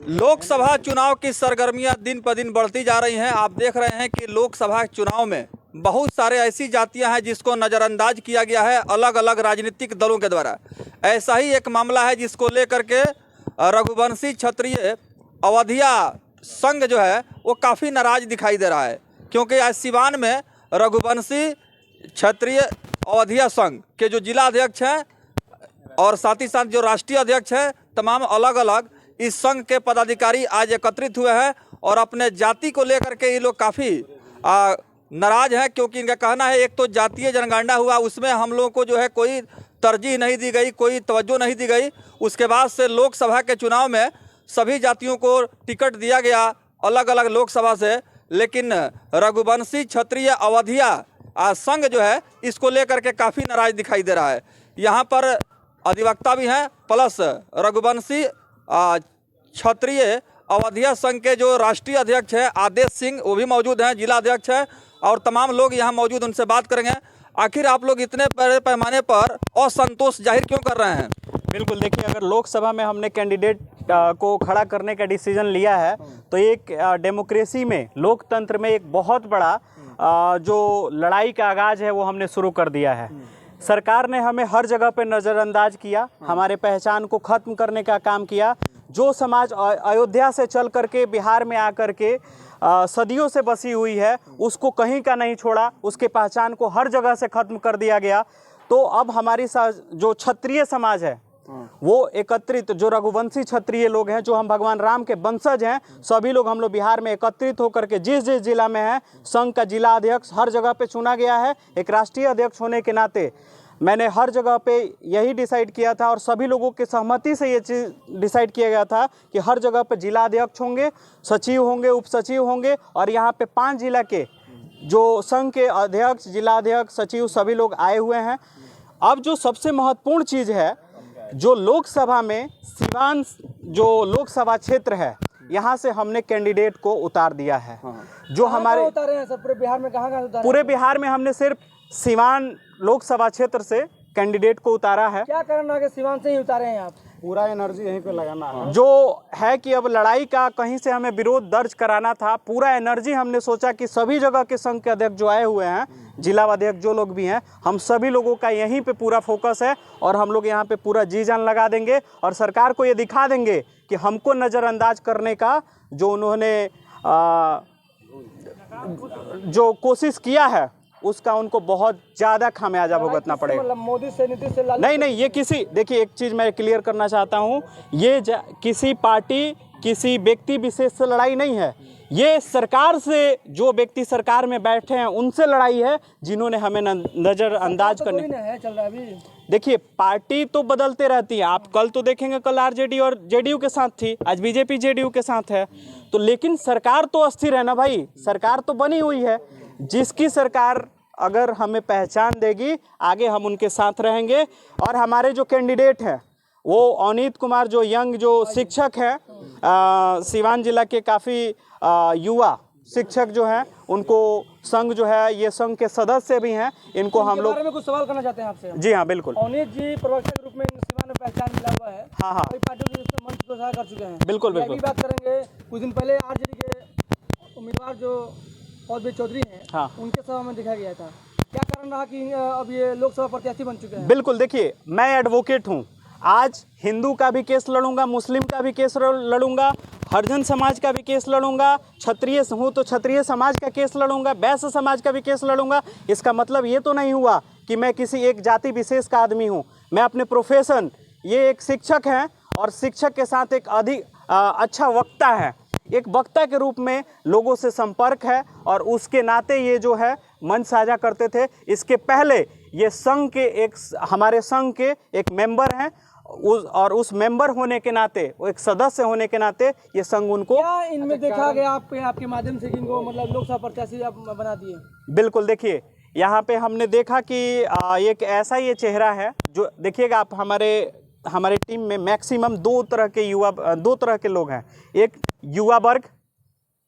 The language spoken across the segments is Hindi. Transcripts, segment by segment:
लोकसभा चुनाव की सरगर्मियां दिन पर दिन बढ़ती जा रही हैं। आप देख रहे हैं कि लोकसभा चुनाव में बहुत सारे ऐसी जातियां हैं जिसको नज़रअंदाज किया गया है अलग अलग राजनीतिक दलों के द्वारा। ऐसा ही एक मामला है जिसको लेकर के रघुवंशी क्षत्रिय अवधिया संघ जो है वो काफ़ी नाराज दिखाई दे रहा है, क्योंकि आज सिवान में रघुवंशी क्षत्रिय अवधिया संघ के जो जिला अध्यक्ष हैं और साथ ही साथ जो राष्ट्रीय अध्यक्ष हैं, तमाम अलग अलग इस संघ के पदाधिकारी आज एकत्रित हुए हैं और अपने जाति को लेकर के ये लोग काफ़ी नाराज हैं, क्योंकि इनका कहना है एक तो जातीय जनगणना हुआ, उसमें हम लोगों को जो है कोई तरजीह नहीं दी गई, कोई तवज्जो नहीं दी गई। उसके बाद से लोकसभा के चुनाव में सभी जातियों को टिकट दिया गया अलग अलग लोकसभा से, लेकिन रघुवंशी क्षत्रिय अवधिया संघ जो है इसको लेकर के काफ़ी नाराज दिखाई दे रहा है। यहाँ पर अधिवक्ता भी हैं, प्लस रघुवंशी क्षत्रिय अवधिया संघ के जो राष्ट्रीय अध्यक्ष हैं आदेश सिंह, वो भी मौजूद हैं, जिला अध्यक्ष हैं, और तमाम लोग यहाँ मौजूद, उनसे बात करेंगे। आखिर आप लोग इतने बड़े पैमाने पर असंतोष जाहिर क्यों कर रहे हैं? बिल्कुल, देखिए, अगर लोकसभा में हमने कैंडिडेट को खड़ा करने का डिसीजन लिया है तो एक डेमोक्रेसी में, लोकतंत्र में एक बहुत बड़ा जो लड़ाई का आगाज़ है वो हमने शुरू कर दिया है। सरकार ने हमें हर जगह पे नज़रअंदाज किया, हमारे पहचान को ख़त्म करने का काम किया। जो समाज अयोध्या से चल करके बिहार में आकर के सदियों से बसी हुई है, उसको कहीं का नहीं छोड़ा, उसके पहचान को हर जगह से ख़त्म कर दिया गया। तो अब हमारी जो क्षत्रिय समाज है वो एकत्रित, जो रघुवंशी क्षत्रिय लोग हैं, जो हम भगवान राम के वंशज हैं, सभी लोग हम लोग बिहार में एकत्रित होकर के जिस जिस जिला में है, संघ का जिला अध्यक्ष हर जगह पे चुना गया है। एक राष्ट्रीय अध्यक्ष होने के नाते मैंने हर जगह पे यही डिसाइड किया था और सभी लोगों की सहमति से ये चीज़ डिसाइड किया गया था कि हर जगह पे जिला अध्यक्ष होंगे, सचिव होंगे, उप सचिव होंगे, और यहाँ पे 5 जिला के जो संघ के अध्यक्ष, जिला अध्यक्ष, सचिव सभी लोग आए हुए हैं। अब जो सबसे महत्वपूर्ण चीज़ है, जो लोकसभा में सिवान जो लोकसभा क्षेत्र है, यहाँ से हमने कैंडिडेट को उतार दिया है। जो हमारे उतारे हैं सर, पूरे बिहार में कहाँ उतारे? पूरे बिहार में हमने सिर्फ सिवान लोकसभा क्षेत्र से कैंडिडेट को उतारा है। क्या कारण है कि सिवान से ही उतारे हैं आप? पूरा एनर्जी यहीं पे लगाना है। जो है कि अब लड़ाई का कहीं से हमें विरोध दर्ज कराना था, पूरा एनर्जी हमने सोचा कि सभी जगह के संघ के अध्यक्ष जो आए हुए हैं, जिला अध्यक्ष जो लोग भी हैं, हम सभी लोगों का यहीं पे पूरा फोकस है और हम लोग यहाँ पे पूरा जी जान लगा देंगे और सरकार को ये दिखा देंगे कि हमको नज़रअंदाज करने का जो उन्होंने जो कोशिश किया है उसका उनको बहुत ज़्यादा खामियाजा भुगतना पड़ेगा। मतलब मोदी से, नीतीश से नहीं, ये किसी, देखिए, एक चीज़ मैं क्लियर करना चाहता हूँ, ये किसी पार्टी, किसी व्यक्ति विशेष से लड़ाई नहीं है। ये सरकार से, जो व्यक्ति सरकार में बैठे हैं उनसे लड़ाई है, जिन्होंने हमें नज़रअंदाज करने। देखिए, पार्टी तो बदलते रहती है। आप कल तो देखेंगे, कल आरजेडी और जेडीयू के साथ थी, आज बीजेपी जेडीयू के साथ है, तो लेकिन सरकार तो अस्थिर है ना भाई, सरकार तो बनी हुई है। जिसकी सरकार अगर हमें पहचान देगी, आगे हम उनके साथ रहेंगे। और हमारे जो कैंडिडेट हैं वो अवनीत कुमार, जो यंग जो शिक्षक हैं, सिवान जिला के काफ़ी युवा शिक्षक जो हैं, उनको संघ जो है, ये संघ के सदस्य भी हैं, इनको हम लोग में कुछ सवाल करना चाहते हैं आपसे। जी हाँ, बिल्कुल। अवनीत जी प्रवक्ता के रूप में सिवान में पहचान मिला हुआ है। हाँ, कई पार्टियों के मंच को कर चुके हैं। बिल्कुल। बात करेंगे, कुछ दिन पहले आरजेडी के उम्मीदवार जो पौधे चौधरी हैं, हाँ, उनके सभा में देखा गया था। क्या कारण रहा कि अब ये लोकसभा प्रत्याशी बन चुके हैं? बिल्कुल, देखिए, मैं एडवोकेट हूँ। आज हिंदू का भी केस लड़ूंगा, मुस्लिम का भी केस लड़ूंगा, हरिजन समाज का भी केस लड़ूंगा, क्षत्रिय हूँ तो क्षत्रिय समाज का केस लड़ूंगा, वैश्य समाज का भी केस लड़ूंगा। इसका मतलब ये तो नहीं हुआ कि मैं किसी एक जाति विशेष का आदमी हूँ। मैं अपने प्रोफेशन, ये एक शिक्षक हैं और शिक्षक के साथ एक अच्छा वक्ता है, एक वक्ता के रूप में लोगों से संपर्क है और उसके नाते ये जो है मंच साझा करते थे। इसके पहले ये संघ के हमारे संघ के एक मेंबर हैं, और उस मेंबर होने के नाते, वो एक सदस्य होने के नाते, ये संघ उनको क्या इनमें देखा गया आपके माध्यम से कि इनको मतलब लोकसभा प्रत्याशी आप बना दिए? बिल्कुल, देखिए, यहाँ पे हमने देखा कि एक ऐसा ये चेहरा है जो, देखिएगा आप, हमारे टीम में मैक्सिमम दो तरह के लोग हैं। एक युवा वर्ग,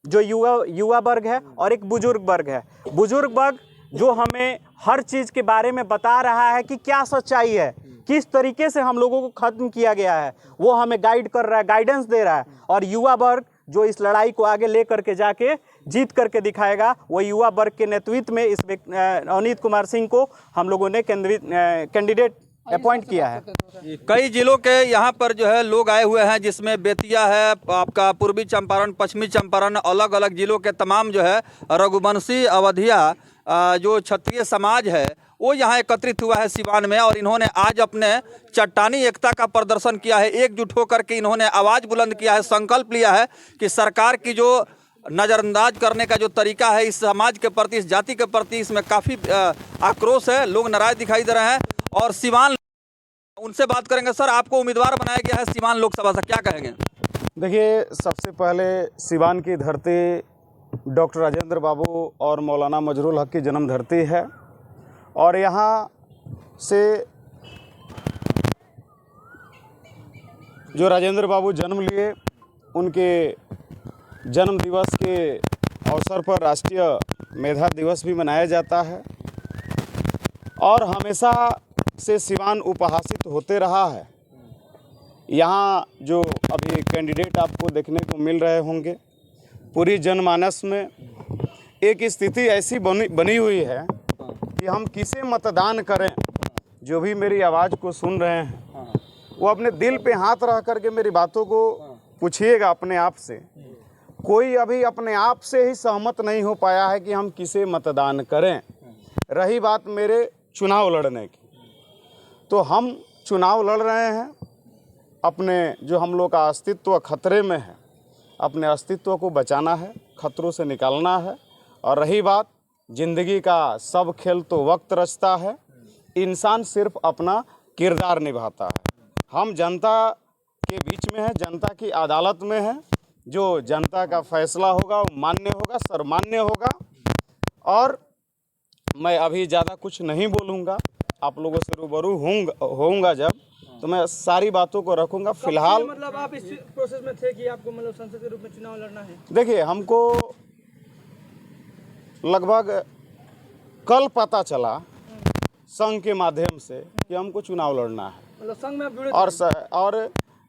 जो युवा वर्ग है, और एक बुजुर्ग वर्ग है। बुजुर्ग वर्ग जो हमें हर चीज़ के बारे में बता रहा है कि क्या सच्चाई है, किस तरीके से हम लोगों को खत्म किया गया है, वो हमें गाइड कर रहा है, गाइडेंस दे रहा है। और युवा वर्ग जो इस लड़ाई को आगे ले करके जाके जीत करके दिखाएगा, वो युवा वर्ग के नेतृत्व में इस अवनीत कुमार सिंह को हम लोगों ने कैंडिडेट अपॉइंट किया है। कई जिलों के यहाँ पर जो है लोग आए हुए हैं, जिसमें बेतिया है, आपका पूर्वी चंपारण, पश्चिमी चंपारण, अलग अलग जिलों के तमाम जो है रघुवंशी, अवधिया, जो क्षत्रिय समाज है वो यहाँ एकत्रित हुआ है सिवान में। और इन्होंने आज अपने चट्टानी एकता का प्रदर्शन किया है। एकजुट होकर के इन्होंने आवाज़ बुलंद किया है, संकल्प लिया है कि सरकार की जो नज़रअंदाज करने का जो तरीका है इस समाज के प्रति, इस जाति के प्रति, इसमें काफ़ी आक्रोश है, लोग नाराज दिखाई दे रहे हैं। और सिवान, उनसे बात करेंगे। सर, आपको उम्मीदवार बनाया गया है सिवान लोकसभा से, क्या कहेंगे? देखिए, सबसे पहले सिवान की धरती डॉक्टर राजेंद्र बाबू और मौलाना मजरूल हक की जन्म धरती है। और यहाँ से जो राजेंद्र बाबू जन्म लिए, उनके जन्म दिवस के अवसर पर राष्ट्रीय मेधा दिवस भी मनाया जाता है। और हमेशा से सिवान उपहासित होते रहा है। यहाँ जो अभी कैंडिडेट आपको देखने को मिल रहे होंगे, पूरी जनमानस में एक स्थिति ऐसी बनी हुई है कि हम किसे मतदान करें। जो भी मेरी आवाज़ को सुन रहे हैं वो अपने दिल पे हाथ रख करके मेरी बातों को पूछिएगा अपने आप से। कोई अभी अपने आप से ही सहमत नहीं हो पाया है कि हम किसे मतदान करें। रही बात मेरे चुनाव लड़ने की, तो हम चुनाव लड़ रहे हैं। अपने जो हम लोग का अस्तित्व खतरे में है, अपने अस्तित्व को बचाना है, खतरों से निकालना है। और रही बात ज़िंदगी का सब खेल तो वक्त रचता है, इंसान सिर्फ अपना किरदार निभाता है। हम जनता के बीच में है, जनता की अदालत में है। जो जनता का फैसला होगा वो मान्य होगा, सर्वमान्य होगा। और मैं अभी ज़्यादा कुछ नहीं बोलूँगा, आप लोगों से रूबरू होऊंगा जब, तो मैं सारी बातों को रखूँगा। फिलहाल मतलब आप इस प्रोसेस में थे कि आपको मतलब संसद के रूप में चुनाव लड़ना है? देखिए, हमको लगभग कल पता चला संघ के माध्यम से कि हमको चुनाव लड़ना है। मतलब संघ में आप जुड़े और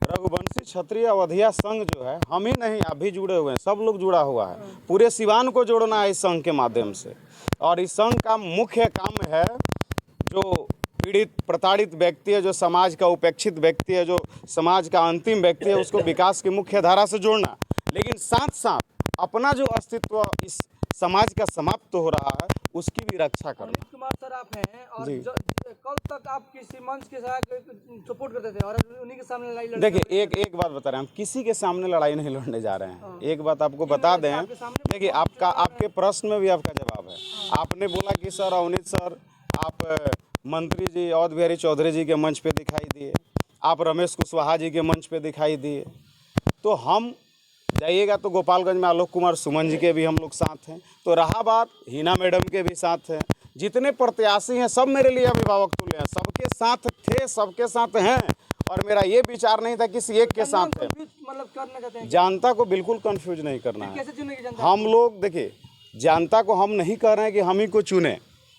रघुवंशी क्षत्रिय अवधिया संघ जो है, हम ही नहीं, आप भी जुड़े हुए हैं, सब लोग जुड़ा हुआ है। पूरे सिवान को जोड़ना है इस संघ के माध्यम से। और इस संघ का मुख्य काम है जो पीड़ित प्रताड़ित व्यक्ति है, जो समाज का उपेक्षित व्यक्ति है, जो समाज का अंतिम व्यक्ति है, उसको विकास की मुख्य धारा से जोड़ना। लेकिन साथ साथ अपना जो अस्तित्व इस समाज का समाप्त हो रहा है उसकी भी रक्षा करना। अवनीत कुमार सर आप हैं, और कल तक आप किसी मंच के साथ सपोर्ट करते थे और उन्हीं के सामने लड़ाई लड़ते। देखिए, एक बात बता रहे हैं, हम किसी के सामने लड़ाई नहीं लड़ने जा रहे हैं। एक बात आपको बता दें, देखिए, आपके प्रश्न में भी आपका जवाब है। आपने बोला कि सर अवनीत सर, आप मंत्री जी अवध बिहारी चौधरी जी के मंच पे दिखाई दिए, आप रमेश कुशवाहा जी के मंच पे दिखाई दिए। तो हम जाइएगा तो गोपालगंज में आलोक कुमार सुमन जी के भी हम लोग साथ हैं। तो रहा बात हिना मैडम के भी साथ हैं। जितने प्रत्याशी हैं सब मेरे लिए अभिभावक तुल्य हैं, सबके साथ थे, सबके साथ हैं। और मेरा ये विचार नहीं था किसी एक के साथ है। मतलब करना चाहते हैं, जनता को बिल्कुल कंफ्यूज नहीं करना है। कैसे चुनेगी जनता? हम लोग देखिए, जनता को हम नहीं कह रहे हैं कि हम ही को चुने।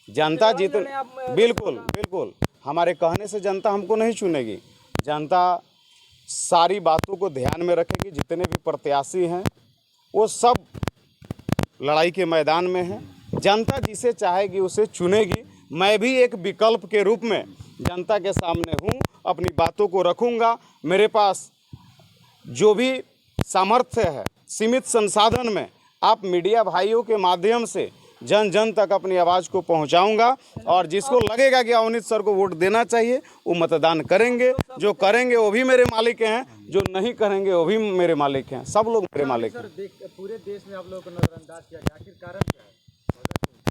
जनता जितने, बिल्कुल हमारे कहने से जनता हमको नहीं चुनेगी। जनता सारी बातों को ध्यान में रखेगी। जितने भी प्रत्याशी हैं वो सब लड़ाई के मैदान में हैं। जनता जिसे चाहेगी उसे चुनेगी। मैं भी एक विकल्प के रूप में जनता के सामने हूँ, अपनी बातों को रखूँगा। मेरे पास जो भी सामर्थ्य है, सीमित संसाधन में, आप मीडिया भाइयों के माध्यम से जन जन तक अपनी आवाज़ को पहुंचाऊंगा। और जिसको लगेगा कि अवनीत सर को वोट देना चाहिए वो मतदान करेंगे। जो करेंगे वो भी मेरे मालिक हैं, जो नहीं करेंगे वो भी मेरे मालिक हैं। सब लोग मेरे मालिक हैं। पूरे देश में आप लोगों को नजरअंदाज किया गया, आखिर कारण क्या है?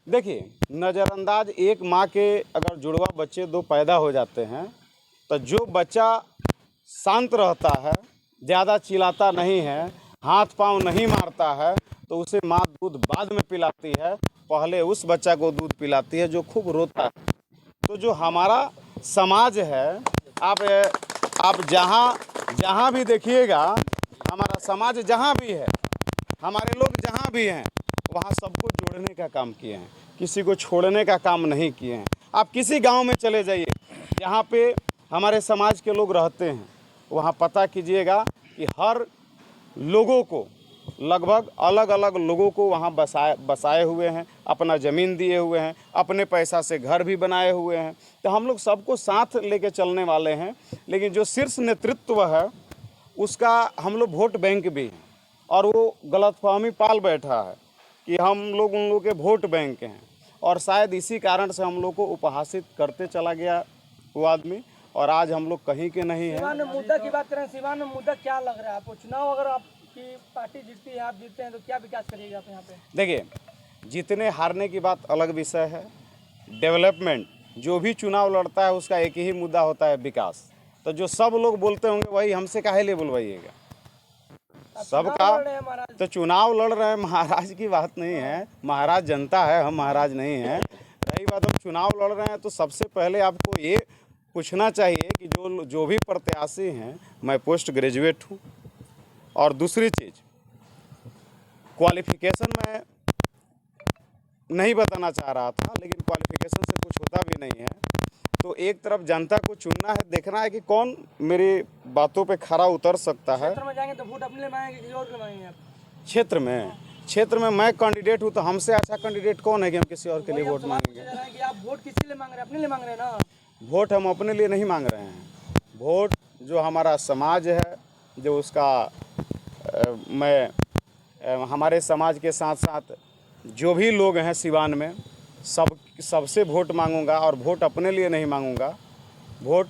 देखिए, नज़रअंदाज, एक माँ के अगर जुड़वा बच्चे दो पैदा हो जाते हैं तो जो बच्चा शांत रहता है, ज़्यादा चिल्लाता नहीं है, हाथ पांव नहीं मारता है, तो उसे माँ दूध बाद में पिलाती है, पहले उस बच्चा को दूध पिलाती है जो खूब रोता है। तो जो हमारा समाज है, आप जहाँ भी देखिएगा, हमारा समाज जहाँ भी है, हमारे लोग जहाँ भी हैं, वहाँ सबको जोड़ने का काम किए हैं। किसी को छोड़ने का काम नहीं किए हैं। आप किसी गांव में चले जाइए जहाँ पे हमारे समाज के लोग रहते हैं, वहाँ पता कीजिएगा कि हर लोगों को लगभग अलग अलग लोगों को वहाँ बसाए हुए हैं, अपना ज़मीन दिए हुए हैं, अपने पैसा से घर भी बनाए हुए हैं। तो हम लोग सबको साथ लेके चलने वाले हैं, लेकिन जो शीर्ष नेतृत्व है उसका हम लोग वोट बैंक भी हैं, और वो गलतफहमी पाल बैठा है कि हम लोग उन लोग के वोट बैंक हैं, और शायद इसी कारण से हम लोग को उपहासित करते चला गया वो आदमी, और आज हम लोग कहीं के नहीं हैं। सीवान में मुद्दा की बात करें, सीवान में मुद्दा क्या लग रहा है आपको? चुनाव अगर आपकी पार्टी जीतती है, आप जीतते हैं, तो क्या विकास करिएगा आप यहाँ पे? देखिए, जीतने हारने की बात अलग विषय है। डेवलपमेंट, जो भी चुनाव लड़ता है उसका एक ही मुद्दा होता है, विकास। तो जो सब लोग बोलते होंगे वही हमसे काहे लिए बुलवाइएगा? सबका तो चुनाव लड़ रहे हैं, महाराज की बात नहीं है। महाराज जनता है, हम महाराज नहीं हैं। रही बात हम चुनाव लड़ रहे हैं, तो सबसे पहले आपको ये पूछना चाहिए कि जो भी प्रत्याशी हैं, मैं पोस्ट ग्रेजुएट हूँ, और दूसरी चीज़ क्वालिफिकेशन मैं नहीं बताना चाह रहा था, लेकिन क्वालिफिकेशन से कुछ होता भी नहीं है। तो एक तरफ जनता को चुनना है, देखना है कि कौन मेरी बातों पे खरा उतर सकता है। क्षेत्र में जाएंगे तो वोट अपने लिए मांगेंगे, किसी और के मांगेंगे आप? क्षेत्र में मैं कैंडिडेट हूँ, तो हमसे अच्छा कैंडिडेट कौन है कि हम किसी और के लिए वोट मांगेंगे? कि आप वोट किसी लिए मांग रहे हैं? अपने लिए मांग रहे हैं ना? वोट हम अपने लिए नहीं मांग रहे हैं। वोट जो हमारा समाज है, जो उसका हमारे समाज के साथ साथ जो भी लोग हैं सिवान में, सबसे वोट मांगूंगा, और वोट अपने लिए नहीं मांगूंगा। वोट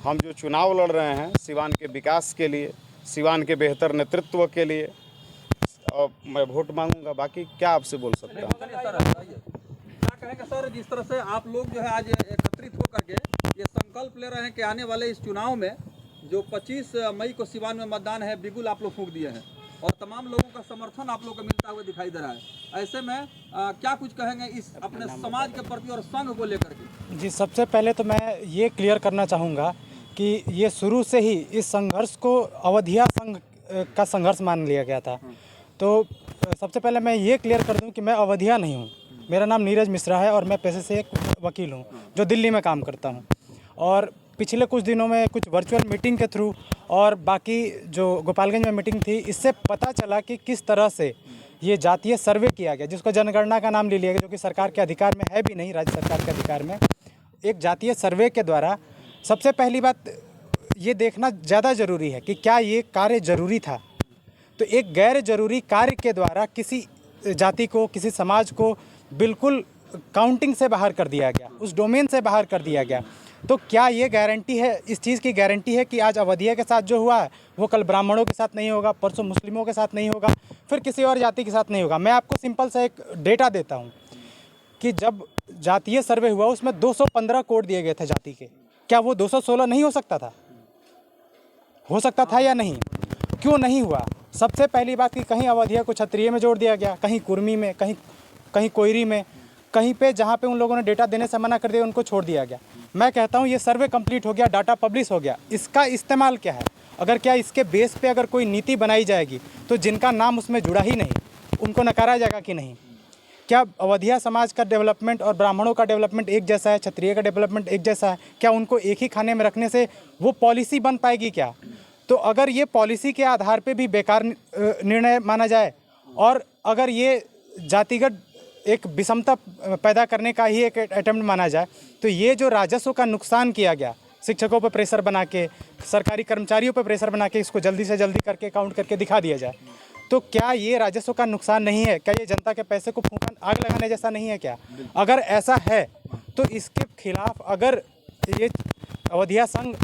हम जो चुनाव लड़ रहे हैं सिवान के विकास के लिए, सिवान के बेहतर नेतृत्व के लिए, और मैं वोट मांगूंगा। बाकी क्या आपसे बोल सकता हूँ? क्या कहेंगे सर, जिस तरह से आप लोग जो है आज एकत्रित होकर के ये संकल्प ले रहे हैं कि आने वाले इस चुनाव में जो 25 मई को सिवान में मतदान है, बिगुल आप लोग फूंक दिए हैं, और तमाम लोगों का समर्थन आप लोग को मिलता हुआ दिखाई दे रहा है। ऐसे में क्या कुछ कहेंगे इस अपने समाज के प्रति और संघ को लेकर के? जी, सबसे पहले तो मैं ये क्लियर करना चाहूँगा कि ये शुरू से ही इस संघर्ष को अवधिया संघ का संघर्ष मान लिया गया था। तो सबसे पहले मैं ये क्लियर कर दूं कि मैं अवधिया नहीं हूँ। मेरा नाम नीरज मिश्रा है, और मैं पेशे से एक वकील हूँ जो दिल्ली में काम करता हूँ। और पिछले कुछ दिनों में कुछ वर्चुअल मीटिंग के थ्रू और बाकी जो गोपालगंज में मीटिंग थी, इससे पता चला कि किस तरह से ये जातीय सर्वे किया गया, जिसको जनगणना का नाम ले लिया गया, जो कि सरकार के अधिकार में है भी नहीं, राज्य सरकार के अधिकार में। एक जातीय सर्वे के द्वारा सबसे पहली बात ये देखना ज़्यादा ज़रूरी है कि क्या ये कार्य ज़रूरी था। तो एक गैर ज़रूरी कार्य के द्वारा किसी जाति को, किसी समाज को बिल्कुल काउंटिंग से बाहर कर दिया गया, उस डोमेन से बाहर कर दिया गया। तो क्या ये गारंटी है, इस चीज़ की गारंटी है कि आज अवधिया के साथ जो हुआ है वो कल ब्राह्मणों के साथ नहीं होगा, परसों मुस्लिमों के साथ नहीं होगा, फिर किसी और जाति के साथ नहीं होगा? मैं आपको सिंपल सा एक डेटा देता हूँ कि जब जातीय सर्वे हुआ उसमें 215 कोड दिए गए थे जाति के। क्या वो 216 नहीं हो सकता था? हो सकता था या नहीं? क्यों नहीं हुआ? सबसे पहली बात कि कहीं अवधिया को क्षत्रिय में जोड़ दिया गया, कहीं कुर्मी में, कहीं कोयरी में, कहीं पे जहाँ पे उन लोगों ने डेटा देने से मना कर दिया उनको छोड़ दिया गया। मैं कहता हूँ ये सर्वे कंप्लीट हो गया, डाटा पब्लिश हो गया, इसका इस्तेमाल क्या है? अगर क्या इसके बेस पे अगर कोई नीति बनाई जाएगी तो जिनका नाम उसमें जुड़ा ही नहीं उनको नकारा जाएगा कि नहीं? क्या अवधिया समाज का डेवलपमेंट और ब्राह्मणों का डेवलपमेंट एक जैसा है, क्षत्रिय का डेवलपमेंट एक जैसा है? क्या उनको एक ही खाने में रखने से वो पॉलिसी बन पाएगी क्या? तो अगर ये पॉलिसी के आधार पे भी बेकार निर्णय माना जाए, और अगर ये जातिगत एक विषमता पैदा करने का ही एक अटेम्प्ट माना जाए, तो ये जो राजस्व का नुकसान किया गया, शिक्षकों पर प्रेशर बना के, सरकारी कर्मचारियों पर प्रेशर बना के, इसको जल्दी से जल्दी करके काउंट करके दिखा दिया जाए, तो क्या ये राजस्व का नुकसान नहीं है? क्या ये जनता के पैसे को फूंकन आग लगाने जैसा नहीं है क्या? अगर ऐसा है तो इसके खिलाफ अगर ये अवधिया संघ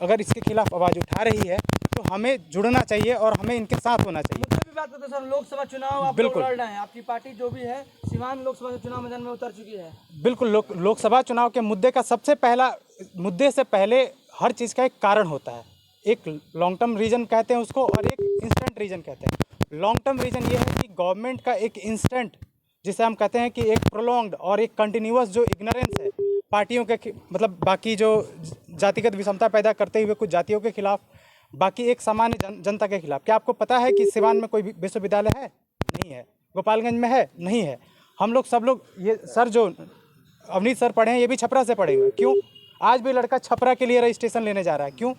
अगर इसके खिलाफ आवाज़ उठा रही है तो हमें जुड़ना चाहिए और हमें इनके साथ होना चाहिए। मुद्दे की बात करते हैं सर, लोकसभा चुनाव आप लोग लड़ रहे हैं, आपकी पार्टी जो भी है सिवान लोकसभा चुनाव मैदान में उतर चुकी है। बिल्कुल, लोकसभा चुनाव के मुद्दे का सबसे पहला मुद्दे से पहले हर चीज़ का एक कारण होता है। एक लॉन्ग टर्म रीजन कहते हैं उसको, और एक इंस्टेंट रीजन कहते हैं। लॉन्ग टर्म रीजन ये है कि गवर्नमेंट का एक इंस्टेंट, जिसे हम कहते हैं कि एक प्रोलॉन्ग्ड और एक कंटिन्यूअस जो इग्नोरेंस है पार्टियों के, मतलब बाकी जो जातिगत विषमता पैदा करते हुए कुछ जातियों के खिलाफ, बाकी एक सामान्य जनता के खिलाफ। क्या आपको पता है कि सिवान में कोई विश्वविद्यालय है? नहीं है। गोपालगंज में है? नहीं है। हम लोग सब लोग, ये सर जो अवनीत सर पढ़े हैं ये भी छपरा से पढ़े हुए हैं। क्यों आज भी लड़का छपरा के लिए रजिस्ट्रेशन लेने जा रहा है? क्यों?